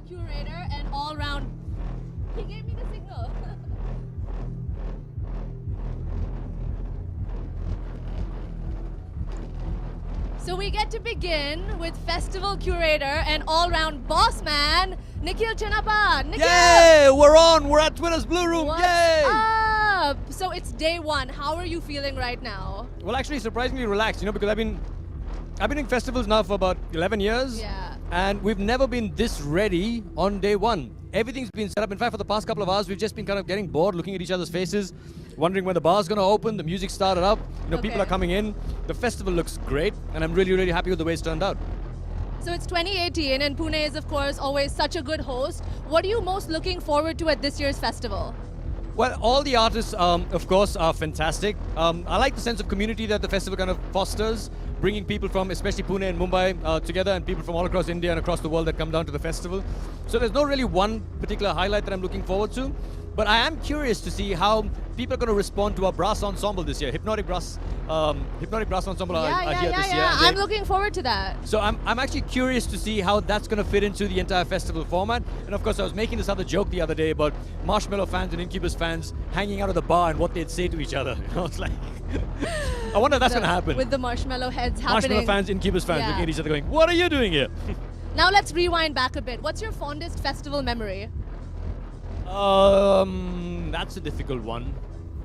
curator and all-round... He gave me the signal. So we get to begin with festival curator and all-round boss man, Nikhil Chinapa. Nikhil! Yay! We're on! We're at Twitter's Blue Room! What's Yay! up? So it's day one. How are you feeling right now? Well, actually, surprisingly relaxed, because I've been doing festivals now for about 11 years. Yeah. And we've never been this ready on day one. Everything's been set up. In fact, for the past couple of hours, we've just been kind of getting bored, looking at each other's faces, wondering when the bar's going to open. The music started up. People are coming in. The festival looks great, and I'm really, really happy with the way it's turned out. So it's 2018, and Pune is, of course, always such a good host. What are you most looking forward to at this year's festival? Well, all the artists, of course, are fantastic. I like the sense of community that the festival kind of fosters, bringing people from, especially Pune and Mumbai, together, and people from all across India and across the world that come down to the festival. So there's no really one particular highlight that I'm looking forward to, but I am curious to see how people are going to respond to our brass ensemble this year. Hypnotic brass ensemble are here this year. I'm looking forward to that. So I'm actually curious to see how that's going to fit into the entire festival format. And of course, I was making this other joke the other day about Marshmallow fans and Incubus fans hanging out at the bar and what they'd say to each other. I was like, I wonder if that's going to happen. With the marshmallow heads happening. Marshmallow fans, Incubus fans looking at each other going, what are you doing here? Now let's rewind back a bit. What's your fondest festival memory? That's a difficult one.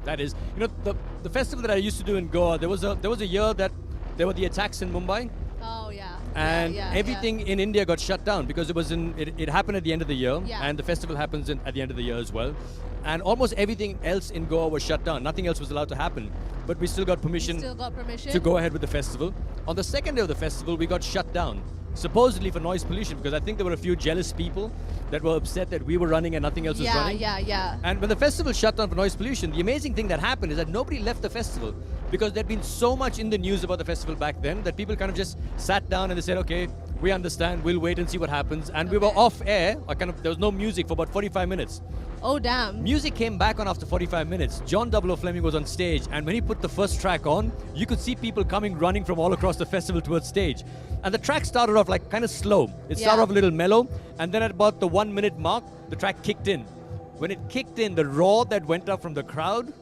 That is, the festival that I used to do in Goa, there was a year that there were the attacks in Mumbai. Oh yeah. And everything in India got shut down because it happened at the end of the year, Yeah. and the festival happens at the end of the year as well. And almost everything else in Goa was shut down. Nothing else was allowed to happen. But we still got permission to go ahead with the festival. On the second day of the festival, we got shut down, supposedly for noise pollution, because I think there were a few jealous people that were upset that we were running and nothing else was running. Yeah. And when the festival shut down for noise pollution, the amazing thing that happened is that nobody left the festival, because there'd been so much in the news about the festival back then that people kind of just sat down and they said, okay, we understand, we'll wait and see what happens. And we were off air, there was no music for about 45 minutes. Oh, damn. Music came back on after 45 minutes. John 00 Fleming was on stage, and when he put the first track on, you could see people running from all across the festival towards stage. And the track started off like kind of slow. It started off a little mellow, and then at about the 1 minute mark, the track kicked in. When it kicked in, the roar that went up from the crowd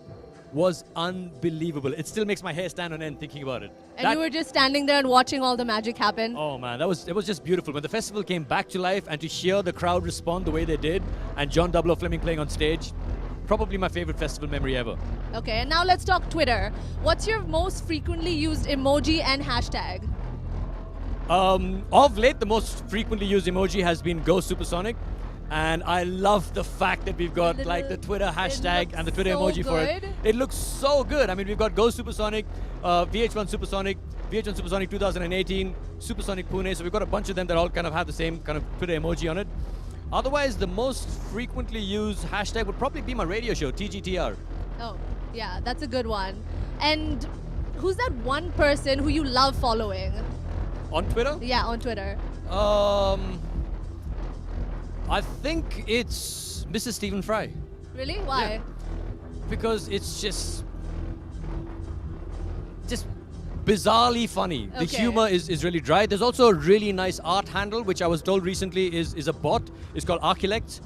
was unbelievable. It still makes my hair stand on end thinking about it. And you were just standing there and watching all the magic happen. Oh man, it was just beautiful. When the festival came back to life and to hear the crowd respond the way they did, and John 00 Fleming playing on stage, probably my favorite festival memory ever. Okay, and now let's talk Twitter. What's your most frequently used emoji and hashtag? Of late, the most frequently used emoji has been Go Supersonic. And I love the fact that we've got like the Twitter hashtag and the Twitter emoji for it. It looks so good. I mean, we've got Go Supersonic, Vh1 Supersonic, Vh1 Supersonic 2018, Supersonic Pune. So we've got a bunch of them that all kind of have the same kind of Twitter emoji on it. Otherwise, the most frequently used hashtag would probably be my radio show, TGTR. Oh, yeah, that's a good one. And who's that one person who you love following? On Twitter? Yeah, on Twitter. I think it's Mrs. Stephen Fry. Really? Why? Yeah. Because it's just bizarrely funny. The humor is really dry. There's also a really nice art handle, which I was told recently is a bot. It's called Archilect.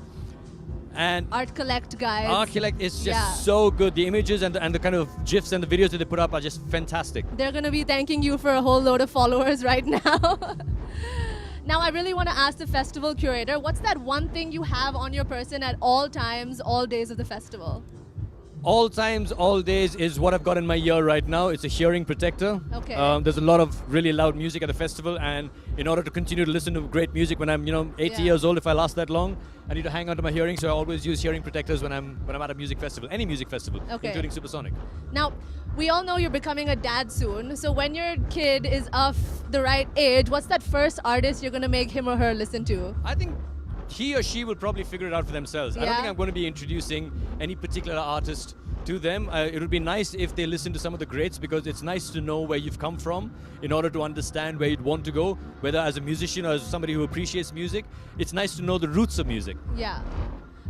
And Art Collect, guys. Archilect is just so good. The images and the kind of GIFs and the videos that they put up are just fantastic. They're going to be thanking you for a whole load of followers right now. Now, I really want to ask the festival curator, what's that one thing you have on your person at all times, all days of the festival? All times, all days is what I've got in my ear right now. It's a hearing protector. Okay. There's a lot of really loud music at the festival, and in order to continue to listen to great music when I'm 80 years old, if I last that long, I need to hang on to my hearing, so I always use hearing protectors when I'm at a music festival, any music festival, including Supersonic. Now, we all know you're becoming a dad soon, so when your kid is of the right age, what's that first artist you're going to make him or her listen to? I think he or she will probably figure it out for themselves. I don't think I'm going to be introducing any particular artist to them. It would be nice if they listen to some of the greats, because it's nice to know where you've come from in order to understand where you'd want to go, whether as a musician or as somebody who appreciates music. It's nice to know the roots of music. Yeah.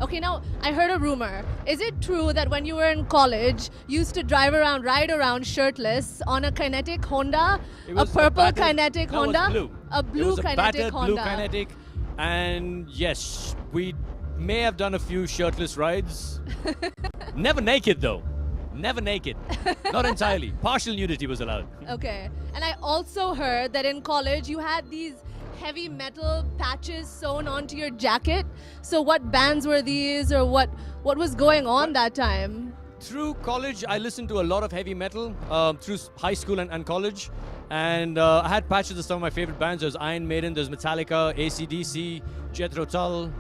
Okay, now, I heard a rumor. Is it true that when you were in college, you used to ride around shirtless on a kinetic Honda? A purple kinetic Honda? Was blue. A blue kinetic Honda. Blue kinetic. And yes, we may have done a few shirtless rides. Never naked though. Never naked. Not entirely. Partial nudity was allowed. Okay. And I also heard that in college you had these heavy metal patches sewn onto your jacket. So what bands were these, or what was going on that time? Through college, I listened to a lot of heavy metal through high school and college. And I had patches of some of my favorite bands. There's Iron Maiden, there's Metallica, AC/DC, Jethro Tull.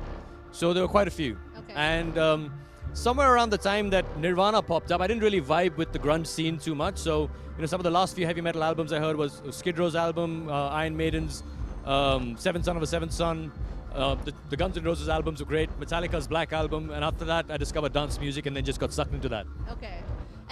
So there were quite a few. Okay. And somewhere around the time that Nirvana popped up, I didn't really vibe with the grunge scene too much. So, some of the last few heavy metal albums I heard was Skid Row's album, Iron Maiden's Seventh Son of a Seventh Son. The Guns N' Roses albums were great. Metallica's Black Album. And after that, I discovered dance music and then just got sucked into that. Okay.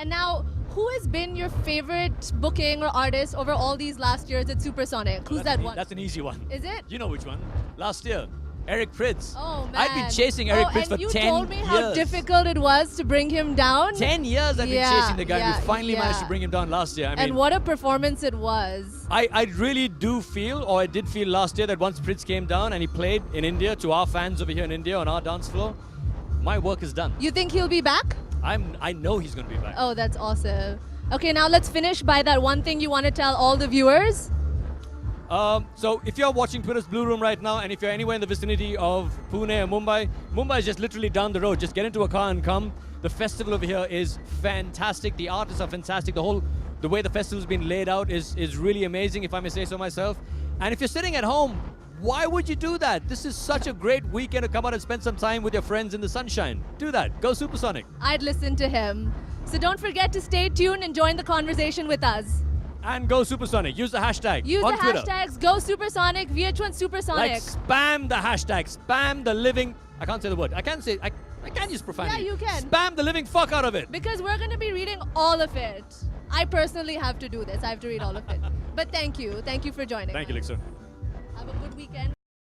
And now, who has been your favorite booking or artist over all these last years at Supersonic? Who's that one? That's an easy one. Is it? You know which one. Last year. Eric Prydz. Oh, man. I've been chasing Eric Prydz for 10 years. And you told me how difficult it was to bring him down. 10 years I've been chasing the guy. We finally managed to yeah. bring him down last year. I mean, And what a performance it was. I really do feel, or I did feel last year, that once Prydz came down and he played in India to our fans over here in India on our dance floor, my work is done. You think he'll be back? I know he's going to be back. Oh, that's awesome. Okay, now let's finish by that one thing you want to tell all the viewers. So if you're watching Twitter's Blue Room right now, and if you're anywhere in the vicinity of Pune or Mumbai is just literally down the road. Just get into a car and come. The festival over here is fantastic. The artists are fantastic. The way the festival's been laid out is really amazing, if I may say so myself. And if you're sitting at home, why would you do that? This is such a great weekend to come out and spend some time with your friends in the sunshine. Do that. Go Supersonic. I'd listen to him. So don't forget to stay tuned and join the conversation with us. And go Supersonic. Use the hashtag Use on the Twitter. hashtags Go Supersonic, Vh1 Supersonic. Like spam the hashtag. Spam the living... I can't say the word. I can use profanity. Yeah, you can. Spam the living fuck out of it. Because we're going to be reading all of it. I personally have to do this. I have to read all of it. But thank you. Thank you for joining Thank you, us. Elixir. Have a good weekend.